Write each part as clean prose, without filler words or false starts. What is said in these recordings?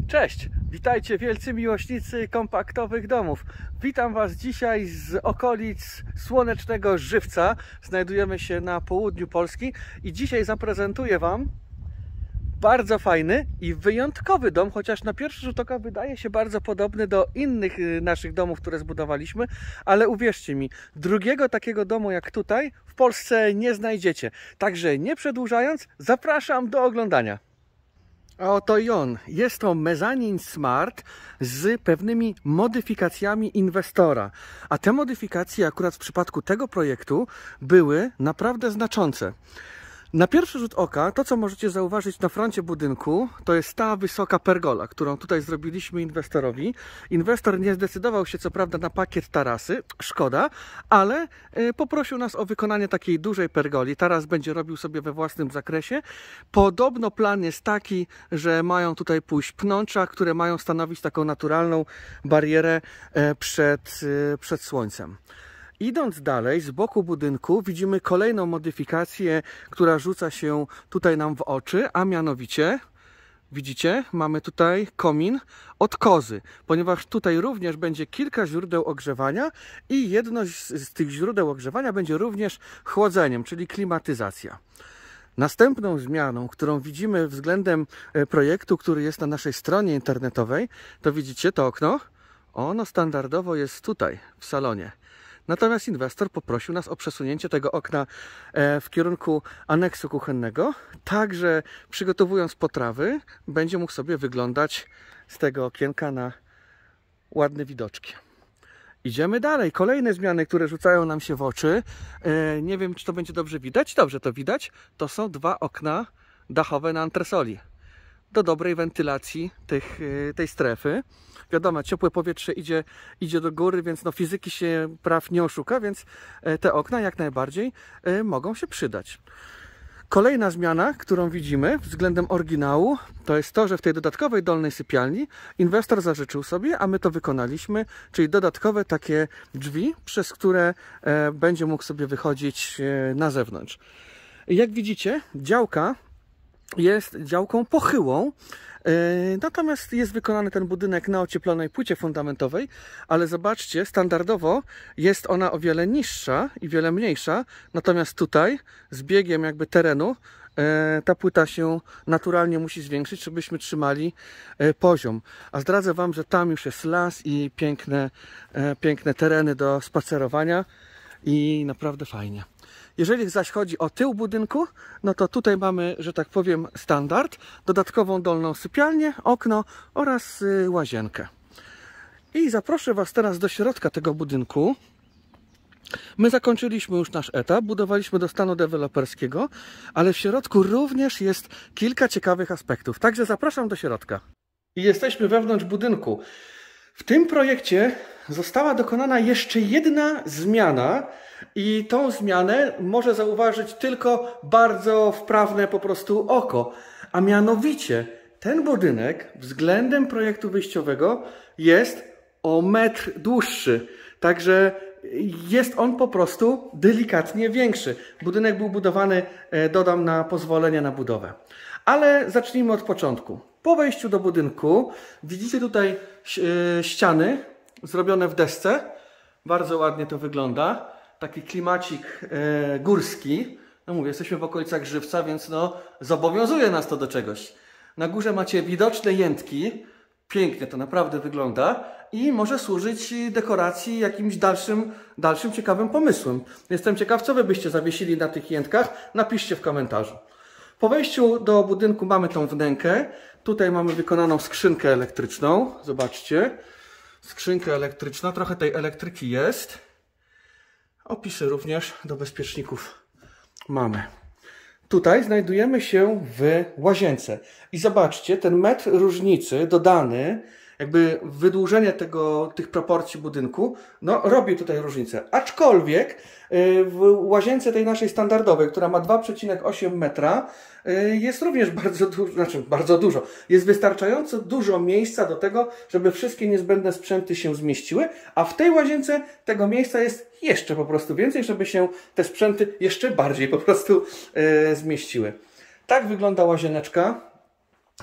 Cześć! Witajcie wielcy miłośnicy kompaktowych domów. Witam Was dzisiaj z okolic słonecznego Żywca. Znajdujemy się na południu Polski i dzisiaj zaprezentuję Wam bardzo fajny i wyjątkowy dom, chociaż na pierwszy rzut oka wydaje się bardzo podobny do innych naszych domów, które zbudowaliśmy, ale uwierzcie mi, drugiego takiego domu jak tutaj w Polsce nie znajdziecie. Także nie przedłużając, zapraszam do oglądania. A oto i on. Jest to Mezzanine Smart z pewnymi modyfikacjami inwestora. A te modyfikacje akurat w przypadku tego projektu były naprawdę znaczące. Na pierwszy rzut oka to, co możecie zauważyć na froncie budynku, to jest ta wysoka pergola, którą tutaj zrobiliśmy inwestorowi. Inwestor nie zdecydował się co prawda na pakiet tarasy, szkoda, ale poprosił nas o wykonanie takiej dużej pergoli. Taras będzie robił sobie we własnym zakresie. Podobno plan jest taki, że mają tutaj pójść pnącza, które mają stanowić taką naturalną barierę przed słońcem. Idąc dalej, z boku budynku widzimy kolejną modyfikację, która rzuca się tutaj nam w oczy, a mianowicie, widzicie, mamy tutaj komin od kozy, ponieważ tutaj również będzie kilka źródeł ogrzewania i jedno z tych źródeł ogrzewania będzie również chłodzeniem, czyli klimatyzacja. Następną zmianą, którą widzimy względem projektu, który jest na naszej stronie internetowej, to widzicie to okno? Ono standardowo jest tutaj, w salonie. Natomiast inwestor poprosił nas o przesunięcie tego okna w kierunku aneksu kuchennego, tak że przygotowując potrawy będzie mógł sobie wyglądać z tego okienka na ładne widoczki. Idziemy dalej. Kolejne zmiany, które rzucają nam się w oczy. Nie wiem, czy to będzie dobrze widać. Dobrze to widać. To są dwa okna dachowe na antresoli. Do dobrej wentylacji tej strefy. Wiadomo, ciepłe powietrze idzie do góry, więc no fizyki się praw nie oszuka, więc te okna jak najbardziej mogą się przydać. Kolejna zmiana, którą widzimy względem oryginału, to jest to, że w tej dodatkowej dolnej sypialni inwestor zażyczył sobie, a my to wykonaliśmy, czyli dodatkowe takie drzwi, przez które będzie mógł sobie wychodzić na zewnątrz. Jak widzicie, działka jest działką pochyłą, natomiast jest wykonany ten budynek na ocieplonej płycie fundamentowej, ale zobaczcie, standardowo jest ona o wiele niższa i wiele mniejsza, natomiast tutaj z biegiem jakby terenu ta płyta się naturalnie musi zwiększyć, żebyśmy trzymali poziom. A zdradzę Wam, że tam już jest las i piękne tereny do spacerowania i naprawdę fajnie. Jeżeli zaś chodzi o tył budynku, no to tutaj mamy, że tak powiem, standard, dodatkową dolną sypialnię, okno oraz łazienkę. I zaproszę Was teraz do środka tego budynku. My zakończyliśmy już nasz etap, budowaliśmy do stanu deweloperskiego, ale w środku również jest kilka ciekawych aspektów. Także zapraszam do środka. I jesteśmy wewnątrz budynku. W tym projekcie została dokonana jeszcze jedna zmiana i tą zmianę może zauważyć tylko bardzo wprawne po prostu oko. A mianowicie ten budynek względem projektu wyjściowego jest o metr dłuższy. Także jest on po prostu delikatnie większy. Budynek był budowany, dodam, na pozwolenie na budowę. Ale zacznijmy od początku. Po wejściu do budynku widzicie tutaj ściany zrobione w desce. Bardzo ładnie to wygląda. Taki klimacik górski. No mówię, jesteśmy w okolicach Żywca, więc no zobowiązuje nas to do czegoś. Na górze macie widoczne jętki. Pięknie to naprawdę wygląda i może służyć dekoracji jakimś dalszym ciekawym pomysłem. Jestem ciekaw, co Wy byście zawiesili na tych jętkach. Napiszcie w komentarzu. Po wejściu do budynku mamy tą wnękę. Tutaj mamy wykonaną skrzynkę elektryczną. Zobaczcie. Skrzynka elektryczna. Trochę tej elektryki jest. Opisy również do bezpieczników mamy. Tutaj znajdujemy się w łazience. I zobaczcie, ten metr różnicy dodany, jakby wydłużenie tych proporcji budynku, no robi tutaj różnicę. Aczkolwiek w łazience tej naszej standardowej, która ma 2,8 metra, jest również bardzo dużo. Jest wystarczająco dużo miejsca do tego, żeby wszystkie niezbędne sprzęty się zmieściły, a w tej łazience tego miejsca jest jeszcze po prostu więcej, żeby się te sprzęty jeszcze bardziej po prostu zmieściły. Tak wygląda łazieneczka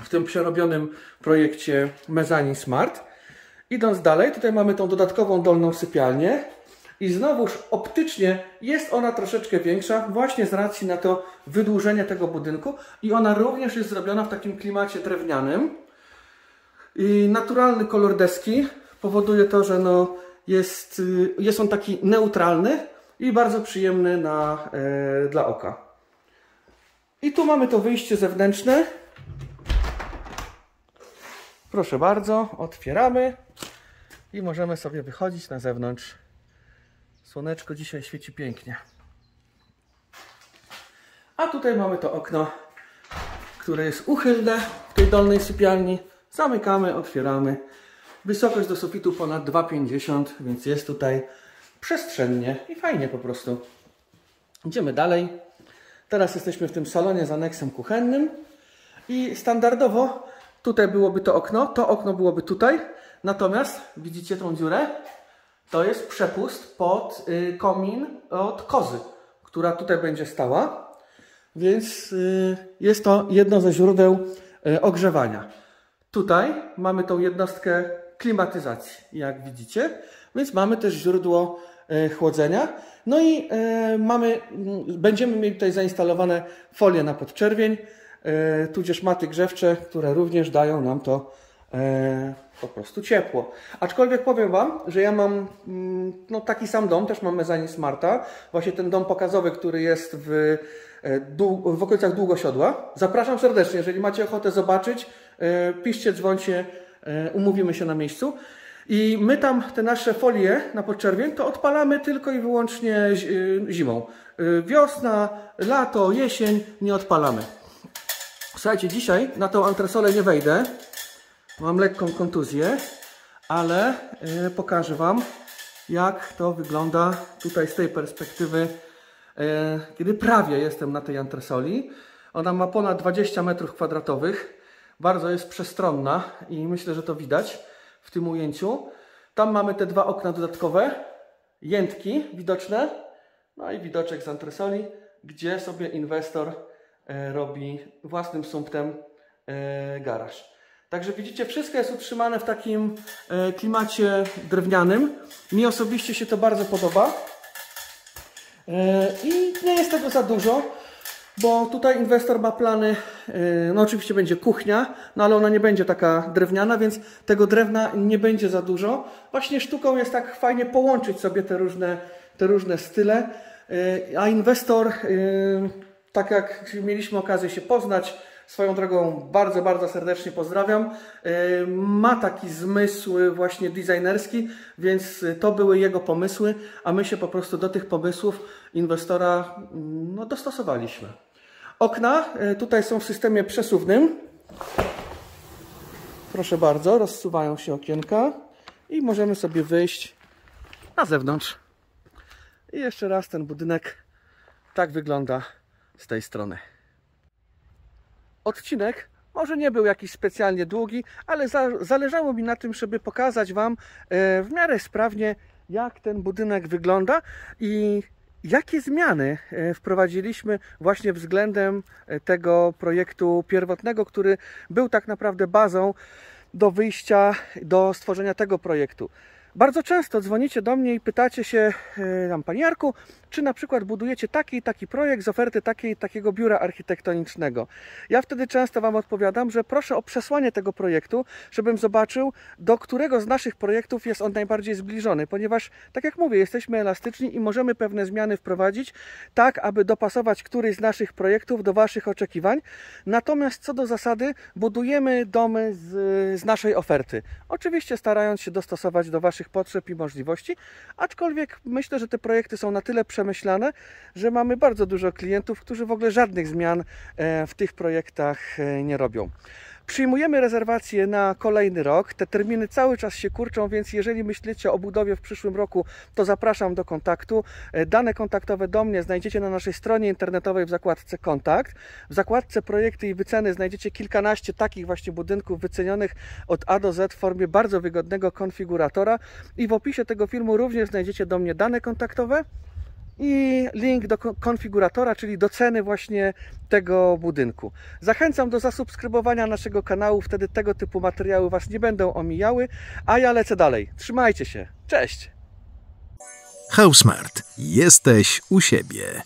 w tym przerobionym projekcie Mezzanine Smart. Idąc dalej, tutaj mamy tą dodatkową dolną sypialnię i znowuż optycznie jest ona troszeczkę większa właśnie z racji na to wydłużenie tego budynku i ona również jest zrobiona w takim klimacie drewnianym. I naturalny kolor deski powoduje to, że no jest on taki neutralny i bardzo przyjemny dla oka. I tu mamy to wyjście zewnętrzne. Proszę bardzo, otwieramy i możemy sobie wychodzić na zewnątrz. Słoneczko dzisiaj świeci pięknie. A tutaj mamy to okno, które jest uchylne w tej dolnej sypialni. Zamykamy, otwieramy. Wysokość do sufitu ponad 2,50 m, więc jest tutaj przestrzennie i fajnie po prostu. Idziemy dalej. Teraz jesteśmy w tym salonie z aneksem kuchennym i standardowo tutaj byłoby to okno byłoby tutaj. Natomiast widzicie tą dziurę? To jest przepust pod komin od kozy, która tutaj będzie stała. Więc jest to jedno ze źródeł ogrzewania. Tutaj mamy tą jednostkę klimatyzacji, jak widzicie. Więc mamy też źródło chłodzenia. No i będziemy mieli tutaj zainstalowane folie na podczerwień, tudzież maty grzewcze, które również dają nam to po prostu ciepło. Aczkolwiek powiem Wam, że ja mam taki sam dom, też mam Mezzanine Smarta. Właśnie ten dom pokazowy, który jest w okolicach Długosiodła. Zapraszam serdecznie, jeżeli macie ochotę zobaczyć, piszcie, dzwońcie, umówimy się na miejscu. I my tam te nasze folie na podczerwień to odpalamy tylko i wyłącznie zimą. Wiosna, lato, jesień nie odpalamy. Słuchajcie, dzisiaj na tą antresolę nie wejdę. Mam lekką kontuzję, ale pokażę Wam, jak to wygląda tutaj z tej perspektywy, kiedy prawie jestem na tej antresoli. Ona ma ponad 20 m². Bardzo jest przestronna i myślę, że to widać w tym ujęciu. Tam mamy te dwa okna dodatkowe, jętki widoczne, no i widoczek z antresoli, gdzie sobie inwestor robi własnym sumptem garaż. Także widzicie, wszystko jest utrzymane w takim klimacie drewnianym. Mi osobiście się to bardzo podoba. I nie jest tego za dużo, bo tutaj inwestor ma plany, no oczywiście będzie kuchnia, no ale ona nie będzie taka drewniana, więc tego drewna nie będzie za dużo. Właśnie sztuką jest tak fajnie połączyć sobie te różne style, a inwestor, tak jak mieliśmy okazję się poznać, swoją drogą bardzo, bardzo serdecznie pozdrawiam, ma taki zmysł właśnie designerski, więc to były jego pomysły, a my się po prostu do tych pomysłów inwestora dostosowaliśmy. Okna tutaj są w systemie przesuwnym. Proszę bardzo, rozsuwają się okienka i możemy sobie wyjść na zewnątrz. I jeszcze raz ten budynek tak wygląda z tej strony. Odcinek może nie był jakiś specjalnie długi, ale zależało mi na tym, żeby pokazać Wam w miarę sprawnie, jak ten budynek wygląda i jakie zmiany wprowadziliśmy właśnie względem tego projektu pierwotnego, który był tak naprawdę bazą do wyjścia, do stworzenia tego projektu. Bardzo często dzwonicie do mnie i pytacie się, Panie Jarku, czy na przykład budujecie taki i taki projekt z oferty takiego biura architektonicznego. Ja wtedy często Wam odpowiadam, że proszę o przesłanie tego projektu, żebym zobaczył, do którego z naszych projektów jest on najbardziej zbliżony, ponieważ, tak jak mówię, jesteśmy elastyczni i możemy pewne zmiany wprowadzić, tak aby dopasować któryś z naszych projektów do Waszych oczekiwań. Natomiast co do zasady, budujemy domy z naszej oferty. Oczywiście starając się dostosować do Waszych potrzeb i możliwości, aczkolwiek myślę, że te projekty są na tyle przemyślane, że mamy bardzo dużo klientów, którzy w ogóle żadnych zmian w tych projektach nie robią. Przyjmujemy rezerwacje na kolejny rok. Te terminy cały czas się kurczą, więc jeżeli myślicie o budowie w przyszłym roku, to zapraszam do kontaktu. Dane kontaktowe do mnie znajdziecie na naszej stronie internetowej w zakładce Kontakt. W zakładce Projekty i wyceny znajdziecie kilkanaście takich właśnie budynków wycenionych od A do Z w formie bardzo wygodnego konfiguratora. I w opisie tego filmu również znajdziecie do mnie dane kontaktowe. i link do konfiguratora, czyli do ceny właśnie tego budynku. Zachęcam do zasubskrybowania naszego kanału, wtedy tego typu materiały Was nie będą omijały, a ja lecę dalej. Trzymajcie się, cześć! Housmart. Jesteś u siebie.